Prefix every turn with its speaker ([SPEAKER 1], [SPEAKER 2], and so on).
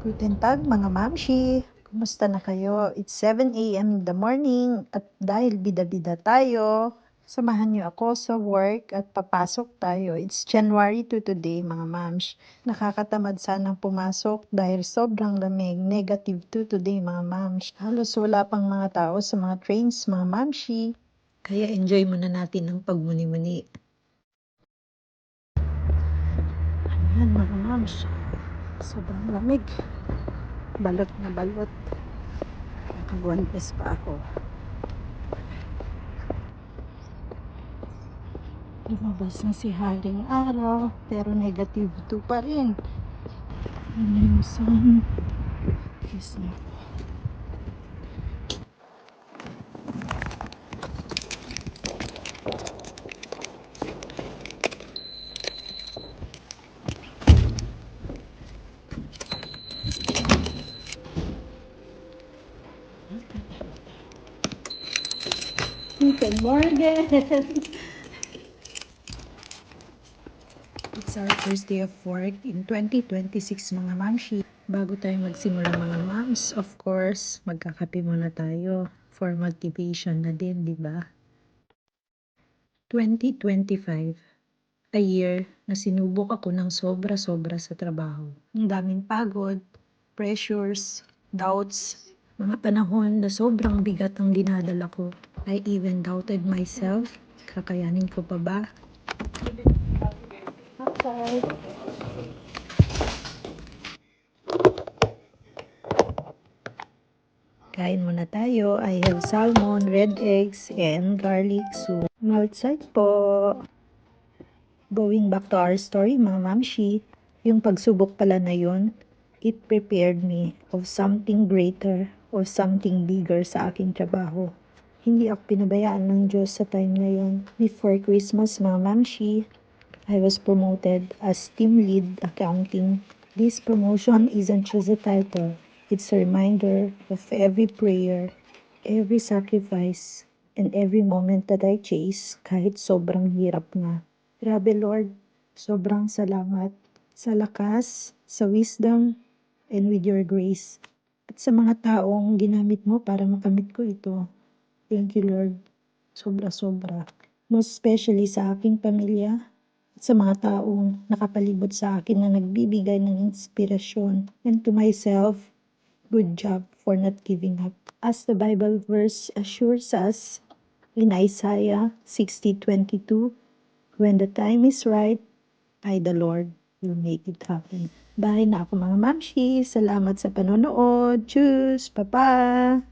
[SPEAKER 1] Guten Tag mga mamshi! Kumusta na kayo? It's 7 a.m. in the morning at dahil bida-bida tayo, samahan niyo ako sa work at papasok tayo. It's January 2 today mga mamsh. Nakakatamad sanang pumasok dahil sobrang lamig. Negative 2 today mga mamsh. Halos wala pang mga tao sa mga trains mga mamshi. Kaya enjoy muna natin ang pagmuni-muni. Ayan mga mamsh. Sobrang lamig. Balot na balot. Nakaguantes pa ako. Lumabas na si Haring Araw, pero negative 2 pa rin. Ano yung sun? Kiss na po. Good morning! It's our first day of work in 2026 mga mamshi. Bago tayo magsimula mga mams, of course, magkakape muna tayo for motivation na din, di ba? 2025, a year na sinubok ako ng sobra-sobra sa trabaho. Ang daming pagod, pressures, doubts, mga panahon na sobrang bigat ang dinadala ko. I even doubted myself. Kakayanin ko pa ba? Okay. Kain muna tayo. I have salmon, red eggs, and garlic soup. Outside po. Going back to our story, mga mamshi, yung pagsubok pala na yun, it prepared me of something greater or something bigger sa aking trabaho. Hindi ako pinabayaan ng Diyos sa time na yun. Before Christmas, mga mamshi, I was promoted as team lead accounting. This promotion isn't just a title. It's a reminder of every prayer, every sacrifice, and every moment that I chase kahit sobrang hirap nga. Grabe Lord, sobrang salamat sa lakas, sa wisdom, and with your grace. At sa mga taong ginamit mo para makamit ko ito. Thank you Lord. Sobra-sobra. Most especially sa aking pamilya, sa mga taong nakapalibot sa akin na nagbibigay ng inspirasyon. And to myself, good job for not giving up. As the Bible verse assures us in Isaiah 60:22, when the time is right, I the Lord will make it happen. Bye na ako mga mamshi. Salamat sa panonood. Tschüss. Papa.